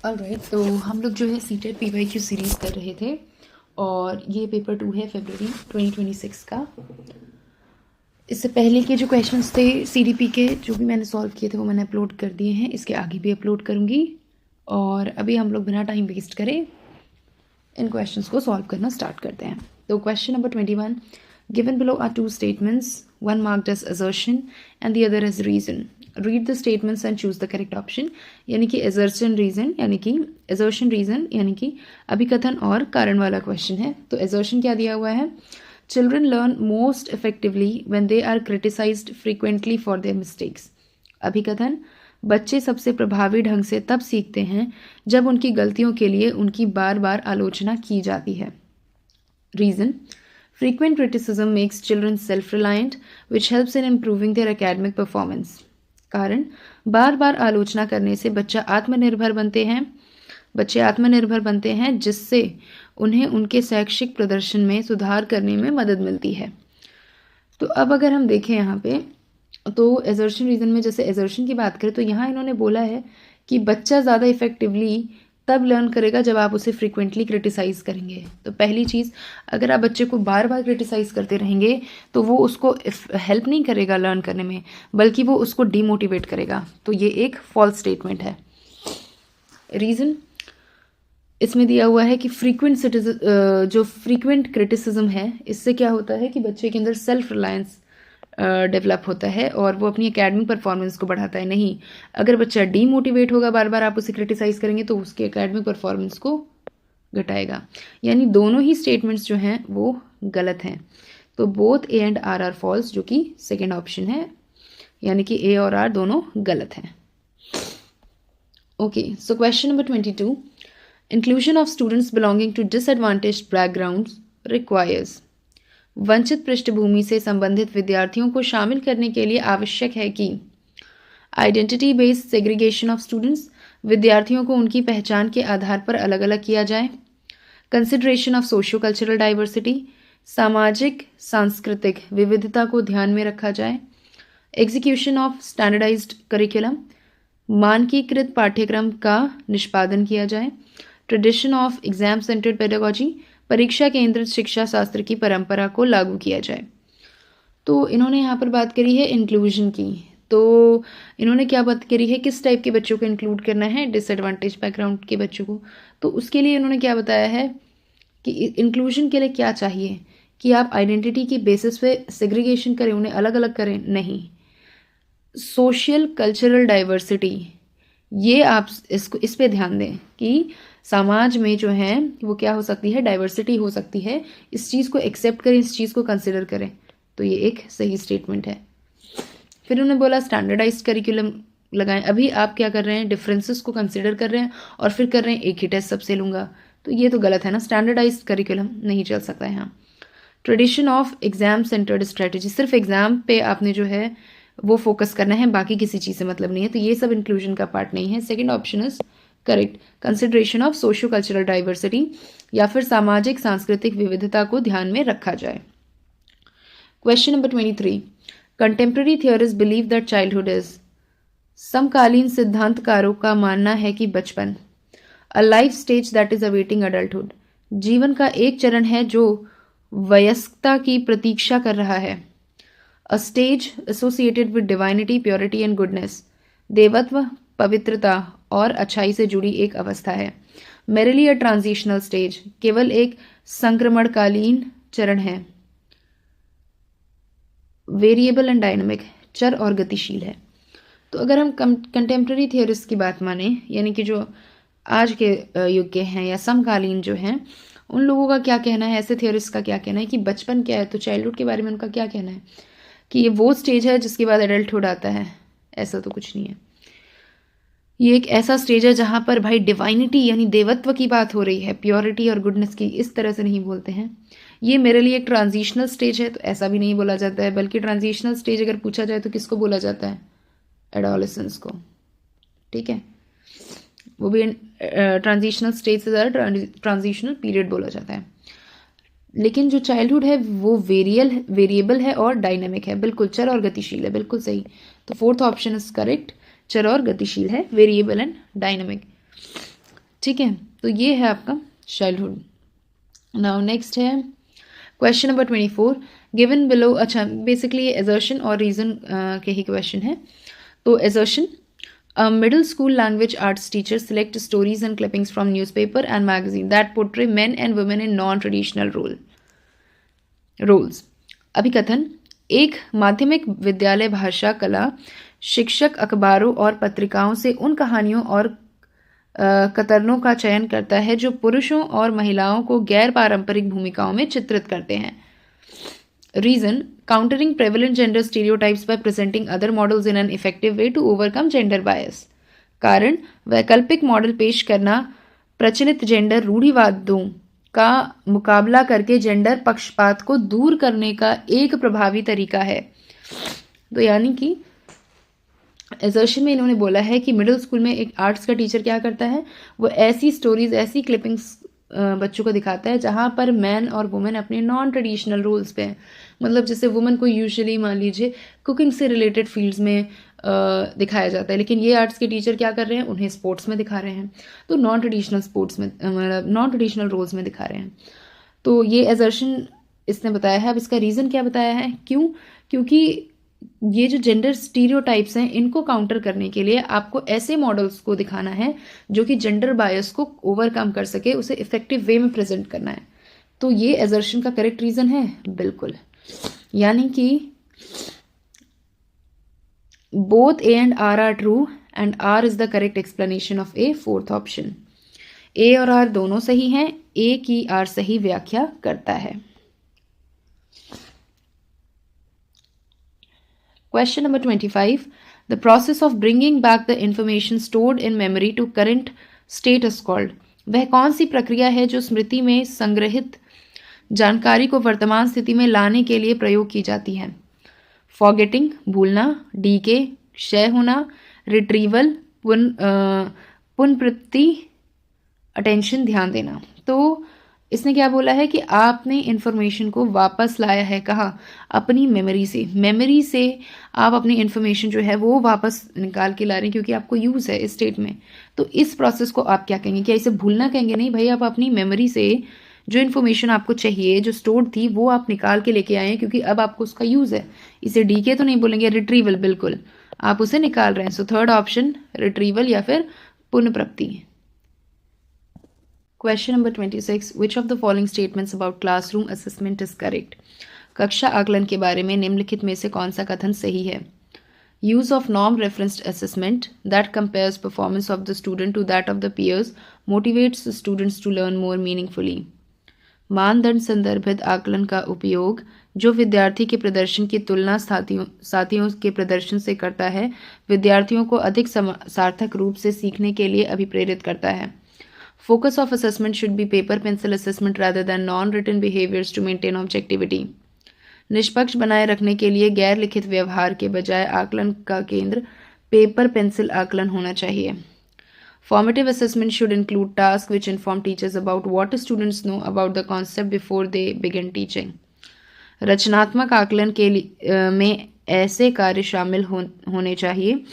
Alright, तो हम लोग जो है सीटेट पीवाईक्यू सीरीज़ कर रहे थे और ये पेपर 2 है फरवरी 2026 का। इससे पहले के जो क्वेश्चंस थे सीडीपी के जो भी मैंने सॉल्व किए थे वो मैंने अपलोड कर दिए हैं, इसके आगे भी अपलोड करूँगी। और अभी हम लोग बिना टाइम वेस्ट करे इन क्वेश्चंस को सॉल्व करना स्टार्ट करते हैं। तो question number 21, given below are two statements, one marked as assertion and the other as reason. Read the statements and choose the correct option. यानी कि असर्शन रीजन यानी कि अभिकथन और कारण वाला क्वेश्चन है। तो असर्शन क्या दिया हुआ है? Children learn most effectively when they are criticised frequently for their mistakes. अभिकथन, बच्चे सबसे प्रभावी ढंग से तब सीखते हैं जब उनकी गलतियों के लिए उनकी बार बार आलोचना की जाती है। Reason, frequent criticism makes children self-reliant, which helps in improving their academic performance. कारण, बार बार आलोचना करने से बच्चे आत्मनिर्भर बनते हैं जिससे उन्हें उनके शैक्षिक प्रदर्शन में सुधार करने में मदद मिलती है। तो अब अगर हम देखें यहाँ पे तो assertion रीजन में जैसे assertion की बात करें तो यहाँ इन्होंने बोला है कि बच्चा ज़्यादा इफेक्टिवली तब लर्न करेगा जब आप उसे फ्रीक्वेंटली क्रिटिसाइज़ करेंगे। तो पहली चीज़, अगर आप बच्चे को बार बार क्रिटिसाइज़ करते रहेंगे तो वो उसको हेल्प नहीं करेगा लर्न करने में, बल्कि वो उसको डीमोटिवेट करेगा। तो ये एक फॉल्स स्टेटमेंट है। रीज़न इसमें दिया हुआ है कि फ्रीक्वेंट क्रिटिसिज्म है, इससे क्या होता है कि बच्चे के अंदर सेल्फ रिलायंस डेवलप होता है और वो अपनी एकेडमिक परफॉर्मेंस को बढ़ाता है। नहीं, अगर बच्चा डीमोटिवेट होगा, बार बार आप उसे क्रिटिसाइज़ करेंगे तो उसके एकेडमिक परफॉर्मेंस को घटाएगा। यानी दोनों ही स्टेटमेंट्स जो हैं वो गलत हैं। तो both A and R false, जो कि सेकेंड ऑप्शन है, यानी कि ए और आर दोनों गलत हैं। Okay, so question number 22, inclusion of students belonging to disadvantaged backgrounds requires. वंचित पृष्ठभूमि से संबंधित विद्यार्थियों को शामिल करने के लिए आवश्यक है कि identity based segregation of students, विद्यार्थियों को उनकी पहचान के आधार पर अलग अलग किया जाए। Consideration of socio cultural diversity, सामाजिक सांस्कृतिक विविधता को ध्यान में रखा जाए। एग्जीक्यूशन ऑफ स्टैंडर्डाइज्ड करिकुलम, मानकीकृत पाठ्यक्रम का निष्पादन किया जाए। Tradition of exam centred pedagogy, परीक्षा केंद्रित शिक्षा शास्त्र की परंपरा को लागू किया जाए। तो इन्होंने यहाँ पर बात करी है इंक्लूजन की। तो इन्होंने क्या बात करी है, किस टाइप के बच्चों को इंक्लूड करना है? डिसएडवांटेज बैकग्राउंड के बच्चों को। तो उसके लिए इन्होंने क्या बताया है कि इंक्लूजन के लिए क्या चाहिए कि आप आइडेंटिटी की बेसिस पे सेग्रीगेशन करें, उन्हें अलग अलग करें, नहीं। सोशल कल्चरल डाइवर्सिटी, ये आप इस पे ध्यान दें कि समाज में जो है वो क्या हो सकती है, डाइवर्सिटी हो सकती है। इस चीज़ को एक्सेप्ट करें, इस चीज़ को कंसिडर करें। तो ये एक सही स्टेटमेंट है। फिर उन्होंने बोला स्टैंडर्डाइज्ड करिकुलम लगाएं। अभी आप क्या कर रहे हैं, डिफरेंसेस को कंसिडर कर रहे हैं और फिर कर रहे हैं एक ही टेस्ट सबसे लूँगा। तो ये तो गलत है ना, स्टैंडर्डाइज्ड करिकुलम नहीं चल सकता है यहाँ। Tradition of exam centred strategy, सिर्फ एग्जाम पे आपने जो है वो फोकस करना है, बाकी किसी चीज़ से मतलब नहीं है। तो ये सब इंक्लूजन का पार्ट नहीं है। Second option is correct. Consideration of socio cultural diversity, या फिर सामाजिक सांस्कृतिक विविधता को ध्यान में रखा जाए। Question number 23, contemporary theorist believe that childhood is. समकालीन सिद्धांतकारों का मानना है कि बचपन a life stage that is awaiting adulthood, जीवन का एक चरण है जो वयस्कता की प्रतीक्षा कर रहा है। अ stage associated with divinity, purity and goodness, देवत्व, पवित्रता और अच्छाई से जुड़ी एक अवस्था है। मेरेली अ ट्रांजिशनल स्टेज, केवल एक संक्रमणकालीन चरण है। वेरिएबल एंड डायनामिक, चर और गतिशील है। तो अगर हम कंटेम्प्रेरी थियरिस्ट की बात माने, यानी कि जो आज के युग के हैं या समकालीन जो हैं, उन लोगों का क्या कहना है, ऐसे थियरिस्ट का क्या कहना है कि बचपन क्या है, तो चाइल्डहुड के बारे में उनका क्या कहना है कि ये वो स्टेज है जिसके बाद एडल्टहुड आता है। ऐसा तो कुछ नहीं है। ये एक ऐसा स्टेज है जहाँ पर भाई डिवाइनिटी यानी देवत्व की बात हो रही है, प्योरिटी और गुडनेस की, इस तरह से नहीं बोलते हैं। ये मेरे लिए एक ट्रांजिशनल स्टेज है, तो ऐसा भी नहीं बोला जाता है। बल्कि ट्रांजिशनल स्टेज अगर पूछा जाए तो किसको बोला जाता है? एडोलेसेंस को। ठीक है, वो भी ट्रांजिशनल स्टेज से ज़्यादा ट्रांजिशनल पीरियड बोला जाता है। लेकिन जो चाइल्डहुड है वो वेरिएबल है और डायनेमिक है, बिल्कुल चर और गतिशील है, बिल्कुल सही। तो फोर्थ ऑप्शन इज करेक्ट, चर और गतिशील है, वेरिएबल एंड डायनेमिक। ठीक है, तो ये है आपका चाइल्डहुड। नाउ नेक्स्ट है क्वेश्चन नंबर 24 गिवन बिलो। अच्छा, बेसिकली ये एजर्शन और रीजन के ही क्वेश्चन है। तो assertion, a middle school language arts teacher select stories and clippings from newspaper and magazine that portray men and women in non-traditional roles. अभिकथन, एक माध्यमिक विद्यालय भाषा कला शिक्षक अखबारों और पत्रिकाओं से उन कहानियों और कतरनों का चयन करता है जो पुरुषों और महिलाओं को गैर पारंपरिक भूमिकाओं में चित्रित करते हैं। Reason, countering prevalent gender stereotypes by presenting other models in an effective way to overcome gender bias. कारण, वैकल्पिक मॉडल पेश करना प्रचलित जेंडर रूढ़िवादों का मुकाबला करके जेंडर पक्षपात को दूर करने का एक प्रभावी तरीका है। तो यानी कि एजर्शन में इन्होंने बोला है कि मिडिल स्कूल में एक आर्ट्स का टीचर क्या करता है, वो ऐसी स्टोरीज, ऐसी क्लिपिंग्स बच्चों को दिखाता है जहाँ पर मैन और वुमेन अपने नॉन ट्रेडिशनल रोल्स पे हैं। मतलब जैसे वुमेन को यूजुअली मान लीजिए कुकिंग से रिलेटेड फील्ड्स में दिखाया जाता है, लेकिन ये आर्ट्स के टीचर क्या कर रहे हैं, उन्हें स्पोर्ट्स में दिखा रहे हैं, तो नॉन ट्रेडिशनल स्पोर्ट्स में नॉन ट्रेडिशनल रोल्स में दिखा रहे हैं। तो ये एजर्शन इसने बताया है। अब इसका रीज़न क्या बताया है, क्यों? क्योंकि ये जो जेंडर स्टीरियोटाइप्स हैं इनको काउंटर करने के लिए आपको ऐसे मॉडल्स को दिखाना है जो कि जेंडर बायस को ओवरकम कर सके, उसे इफेक्टिव वे में प्रेजेंट करना है। तो ये एजर्शन का करेक्ट रीजन है, बिल्कुल। यानी कि both A and R are true and R is the correct explanation of A, fourth option. A और आर दोनों सही हैं, ए की आर सही व्याख्या करता है। Question number 25. The process of bringing back the information stored in memory to current state is called. वह कौन सी प्रक्रिया है जो स्मृति में संग्रहित जानकारी को वर्तमान स्थिति में लाने के लिए प्रयोग की जाती है? फॉरगेटिंग, भूलना, डीके, क्षय होना, रिट्रीवल, पुनर्प्राप्ति, अटेंशन, ध्यान देना। तो इसने क्या बोला है कि आपने इन्फॉर्मेशन को वापस लाया है, कहाँ? अपनी मेमोरी से। मेमोरी से आप अपनी इन्फॉर्मेशन जो है वो वापस निकाल के ला रहे हैं क्योंकि आपको यूज़ है इस स्टेट में। तो इस प्रोसेस को आप क्या कहेंगे? क्या इसे भूलना कहेंगे? नहीं भाई, आप अपनी मेमोरी से जो इन्फॉर्मेशन आपको चाहिए, जो स्टोर्ड थी, वो आप निकाल के लेके आए हैं क्योंकि अब आपको उसका यूज़ है। इसे डीके तो नहीं बोलेंगे, रिट्रीवल, बिल्कुल आप उसे निकाल रहे हैं। सो थर्ड ऑप्शन रिट्रीवल या फिर पुनर्प्राप्ति। Question number 26. Which of the following statements about classroom assessment is correct? कक्षा आकलन के बारे में निम्नलिखित में से कौन सा कथन सही है? Use of norm referenced assessment that compares performance of the student to that of the peers motivates the students to learn more meaningfully. मानदंड संदर्भित आकलन का उपयोग जो विद्यार्थी के प्रदर्शन की तुलना साथियों के प्रदर्शन से करता है, विद्यार्थियों को अधिक सार्थक रूप से सीखने के लिए अभिप्रेरित करता है। Focus of assessment should be paper pencil assessment rather than non-written behaviors to maintain objectivity. निष्पक्ष बनाए रखने के लिए गैर लिखित व्यवहार के बजाय आकलन का केंद्र पेपर पेंसिल आकलन होना चाहिए। Formative assessment should include tasks which inform teachers about what students know about the concept before they begin teaching. रचनात्मक आकलन के में ऐसे कार्य शामिल होने चाहिए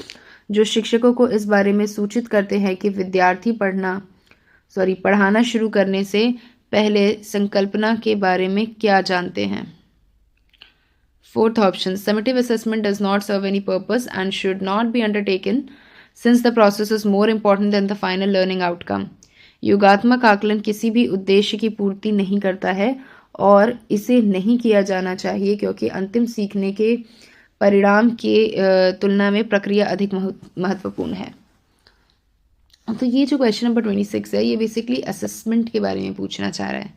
जो शिक्षकों को इस बारे में सूचित करते हैं कि विद्यार्थी पढ़ाना शुरू करने से पहले संकल्पना के बारे में क्या जानते हैं। Fourth option, summative assessment does not serve any purpose and should not be undertaken since the process is more important than the final learning outcome. योगात्मक आकलन किसी भी उद्देश्य की पूर्ति नहीं करता है और इसे नहीं किया जाना चाहिए क्योंकि अंतिम सीखने के परिणाम के तुलना में प्रक्रिया अधिक महत्वपूर्ण है। तो ये जो क्वेश्चन नंबर 26 है ये बेसिकली असेसमेंट के बारे में पूछना चाह रहा है।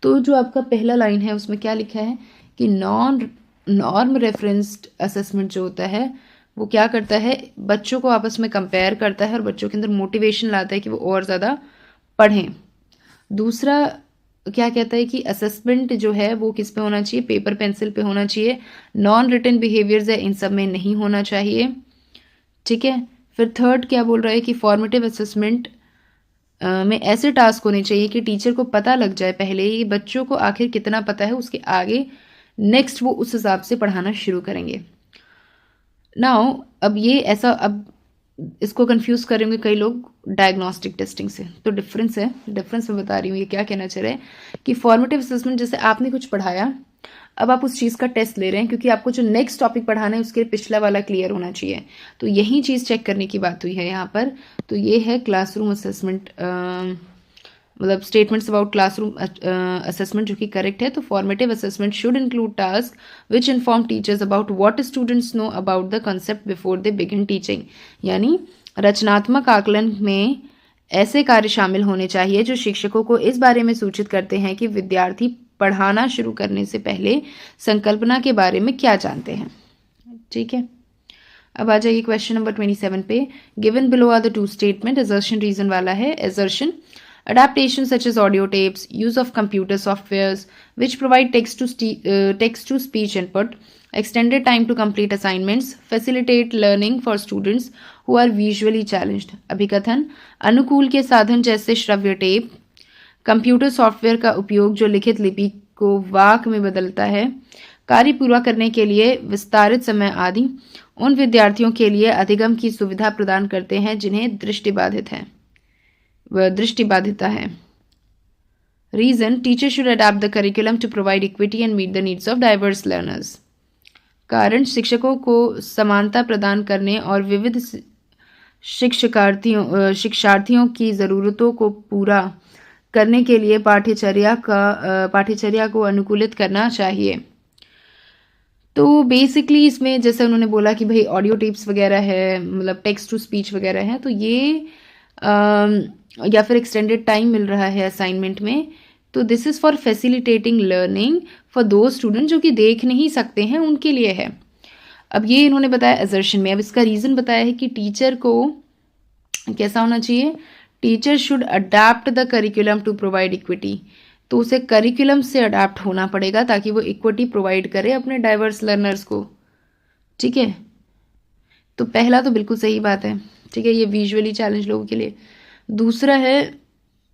तो जो आपका पहला लाइन है उसमें क्या लिखा है कि नॉर्म रेफरेंस्ड असेसमेंट जो होता है वो क्या करता है, बच्चों को आपस में कंपेयर करता है और बच्चों के अंदर मोटिवेशन लाता है कि वो और ज़्यादा पढ़ें। दूसरा क्या कहता है कि असेसमेंट जो है वो किस पे होना चाहिए, पेपर पेंसिल पे होना चाहिए। नॉन रिटन बिहेवियर्स है इन सब में नहीं होना चाहिए, ठीक है। फिर थर्ड क्या बोल रहा है कि फॉर्मेटिव असेसमेंट में ऐसे टास्क होने चाहिए कि टीचर को पता लग जाए पहले ही बच्चों को आखिर कितना पता है, उसके आगे नेक्स्ट वो उस हिसाब से पढ़ाना शुरू करेंगे। नाउ अब इसको कंफ्यूज करेंगे कई लोग डायग्नोस्टिक टेस्टिंग से। तो डिफरेंस मैं बता रही हूँ। ये क्या कहना चाह रहे हैं कि फॉर्मेटिव असेसमेंट, जैसे आपने कुछ पढ़ाया, अब आप उस चीज़ का टेस्ट ले रहे हैं, क्योंकि आपको जो नेक्स्ट टॉपिक पढ़ाना है उसके लिए पिछला वाला क्लियर होना चाहिए। तो यही चीज़ चेक करने की बात हुई है यहाँ पर। तो ये है क्लासरूम असेसमेंट, मतलब स्टेटमेंट्स अबाउट क्लासरूम असेसमेंट जो कि करेक्ट है। तो formative assessment should include task which inform teachers about what students know about the concept before they begin teaching. यानी रचनात्मक आकलन में ऐसे कार्य शामिल होने चाहिए जो शिक्षकों को इस बारे में सूचित करते हैं कि विद्यार्थी पढ़ाना शुरू करने से पहले संकल्पना के बारे में क्या जानते हैं। ठीक है, अब आ जाइए क्वेश्चन नंबर 27 पे। Given below are the two statement, assertion reason वाला है। Assertion, adaptations such as audio tapes, use of computer softwares which provide text to speech input, extended time to complete assignments, facilitate learning for students who are visually challenged. अभिकथन, अनुकूल के साधन जैसे श्रव्य tape, computer software का उपयोग जो लिखित लिपि को वाक में बदलता है, कार्य पूरा करने के लिए विस्तारित समय आदि उन विद्यार्थियों के लिए अधिगम की सुविधा प्रदान करते हैं जिन्हें दृष्टिबाधिता है। Reason, teacher should adapt the curriculum to provide equity and meet the needs of diverse learners. कारण, शिक्षकों को समानता प्रदान करने और विविध शिक्षार्थियों की ज़रूरतों को पूरा करने के लिए पाठ्यचर्या को अनुकूलित करना चाहिए। तो बेसिकली इसमें जैसे उन्होंने बोला कि भाई ऑडियो टिप्स वगैरह है, मतलब टेक्स्ट टू स्पीच वगैरह है, तो ये या फिर एक्सटेंडेड टाइम मिल रहा है असाइनमेंट में, तो this is for facilitating learning for दो स्टूडेंट जो कि देख नहीं सकते हैं, उनके लिए है। अब ये इन्होंने बताया असर्शन में। अब इसका रीज़न बताया है कि टीचर को कैसा होना चाहिए, teacher should adapt the curriculum to provide equity. तो उसे करिकुलम से अडैप्ट होना पड़ेगा ताकि वो इक्विटी प्रोवाइड करे अपने डाइवर्स लर्नर्स को। ठीक है, तो पहला तो बिल्कुल सही बात है। ठीक है, ये विजुअली चैलेंज लोगों के लिए। दूसरा है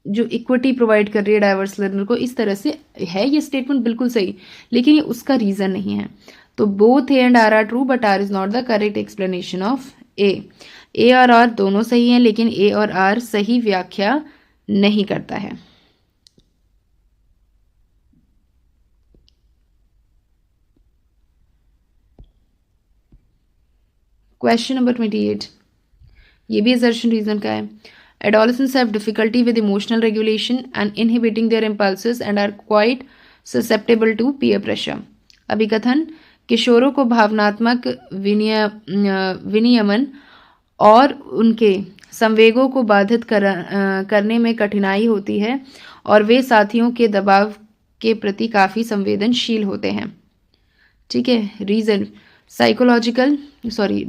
जो इक्विटी प्रोवाइड कर रही है डाइवर्स लर्नर को, इस तरह से है ये स्टेटमेंट बिल्कुल सही, लेकिन ये उसका रीज़न नहीं है। तो both A and R true but R is not the correct explanation of A. A और आर दोनों सही हैं, लेकिन ए और आर सही व्याख्या नहीं करता है। क्वेश्चन नंबर 28, ये भी असर्शन रीजन का है। Adolescents have difficulty with emotional regulation and inhibiting their impulses and are quite susceptible to peer pressure. अभिकथन, किशोरों को भावनात्मक विनियमन और उनके संवेगों को बाधित करने में कठिनाई होती है और वे साथियों के दबाव के प्रति काफ़ी संवेदनशील होते हैं। ठीक है, reason,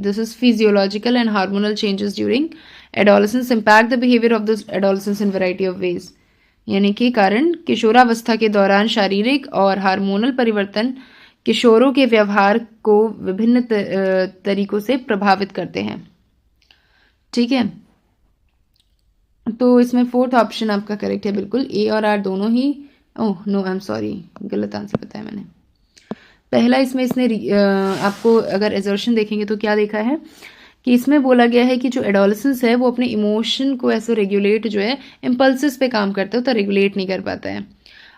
this is physiological and hormonal changes during adolescence impact the behavior of the adolescents in variety of ways. यानी कि कारण, किशोरावस्था के दौरान शारीरिक और हार्मोनल परिवर्तन किशोरों के व्यवहार को विभिन्न तरीकों से प्रभावित करते हैं। ठीक है, तो इसमें फोर्थ ऑप्शन आपका करेक्ट है बिल्कुल, ए और आर दोनों ही। Oh no, I am sorry, गलत आंसर बताया मैंने। पहला इसमें इसने आपको अगर एजर्शन देखेंगे तो क्या देखा है कि इसमें बोला गया है कि जो एडोलेसेंस है वो अपने इमोशन को ऐसे रेगुलेट जो है इम्पल्सिस पे काम करता है तो रेगुलेट नहीं कर पाता है।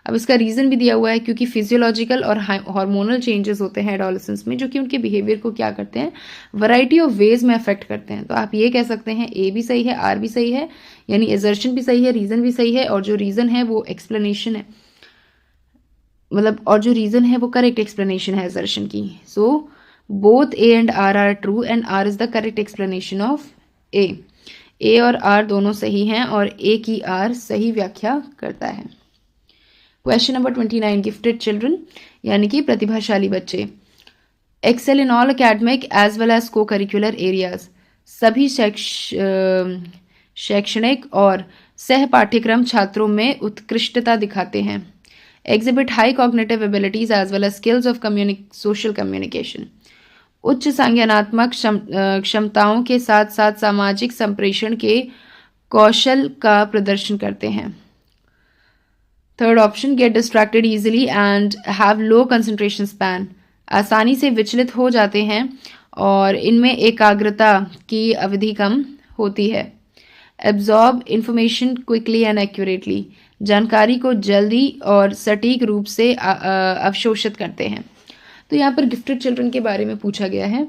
अब इसका रीज़न भी दिया हुआ है क्योंकि फिजियोलॉजिकल और हार्मोनल चेंजेस होते हैं एडोलेसेंस में जो कि उनके बिहेवियर को क्या करते हैं, वैरायटी ऑफ वेज में अफेक्ट करते हैं। तो आप ये कह सकते हैं ए भी सही है, आर भी सही है, यानी एजर्शन भी सही है, रीज़न भी सही है, और जो रीज़न है वो एक्सप्लेनेशन है, मतलब और जो रीज़न है वो करेक्ट एक्सप्लेनेशन है असर्शन की। So both A and R are true and R is the correct explanation of A. A और आर दोनों सही हैं और ए की आर सही व्याख्या करता है। क्वेश्चन नंबर 29, गिफ्टेड चिल्ड्रन यानी कि प्रतिभाशाली बच्चे excel in all academic as well as co curricular areas, सभी शैक्षणिक और सह पाठ्यक्रम छात्रों में उत्कृष्टता दिखाते हैं। Exhibit high cognitive abilities as well as skills of social communication, उच्च संज्ञानात्मक क्षमताओं के साथ साथ सामाजिक संप्रेषण के कौशल का प्रदर्शन करते हैं। Third option, get distracted easily and have low concentration span, आसानी से विचलित हो जाते हैं और इनमें एकाग्रता की अवधि कम होती है। Absorb information quickly and accurately, जानकारी को जल्दी और सटीक रूप से अवशोषित करते हैं। तो यहाँ पर गिफ्टेड चिल्ड्रन के बारे में पूछा गया है।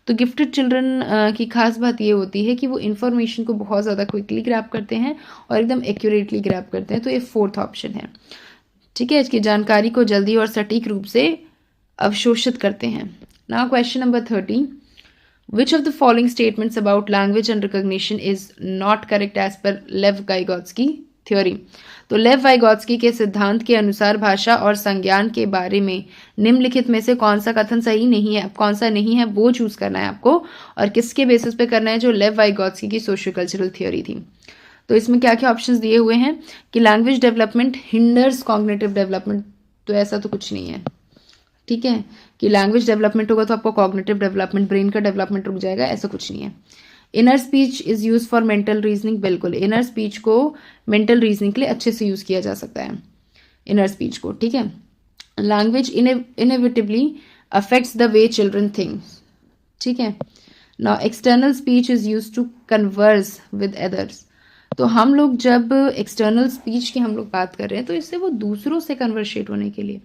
तो गिफ्टेड चिल्ड्रन की खास बात ये होती है कि वो इन्फॉर्मेशन को बहुत ज़्यादा क्विकली ग्रैब करते हैं और एकदम एक्यूरेटली ग्रैब करते हैं। तो ये फोर्थ ऑप्शन है, ठीक है, इसकी जानकारी को जल्दी और सटीक रूप से अवशोषित करते हैं। Now question number 30, which of the following statements about language and recognition is not correct as per Lev Vygotsky theory. तो लेव वाइगोत्स्की के सिद्धांत के अनुसार भाषा और संज्ञान के बारे में निम्नलिखित में से कौन सा कथन सही नहीं है, कौन सा नहीं है वो चूज करना है आपको, और किसके बेसिस पे करना है, जो लेव वाइगोत्स्की की सोशियो कल्चरल थ्योरी थी। तो इसमें क्या क्या ऑप्शंस दिए हुए हैं कि language development hinders cognitive development, तो ऐसा तो कुछ नहीं है, ठीक है, कि लैंग्वेज डेवलपमेंट होगा तो आपको कॉग्निटिव डेवलपमेंट, ब्रेन का डेवलपमेंट रुक जाएगा, ऐसा कुछ नहीं है। Inner speech is use for mental reasoning, बिल्कुल इनर स्पीच को मेंटल रीजनिंग के लिए अच्छे से यूज किया जा सकता है, इनर स्पीच को, ठीक है। Language inevitably affects the way children thinks, ठीक है। Now external speech is use to converse with others. तो हम लोग जब एक्सटर्नल स्पीच की हम लोग बात कर रहे हैं तो इससे वो दूसरों से कन्वर्सेट होने के लिए।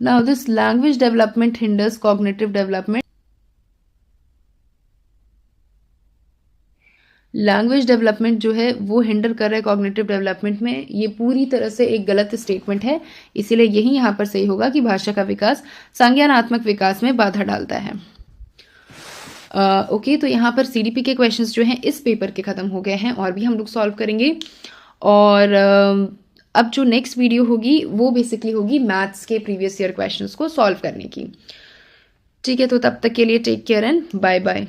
Now this language development hinders cognitive development. Language development जो है वो हिंडर कर रहा है कॉग्निटिव डेवलपमेंट में, ये पूरी तरह से एक गलत स्टेटमेंट है। इसीलिए यही यहाँ पर सही होगा कि भाषा का विकास संज्ञानात्मक विकास में बाधा डालता है। ओके, तो यहाँ पर सीडीपी के क्वेश्चंस जो हैं इस पेपर के ख़त्म हो गए हैं और भी हम लोग सॉल्व करेंगे। और अब जो नेक्स्ट वीडियो होगी वो बेसिकली होगी मैथ्स के प्रीवियस ईयर क्वेश्चंस को सॉल्व करने की, ठीक है। तो तब तक के लिए take care and bye bye.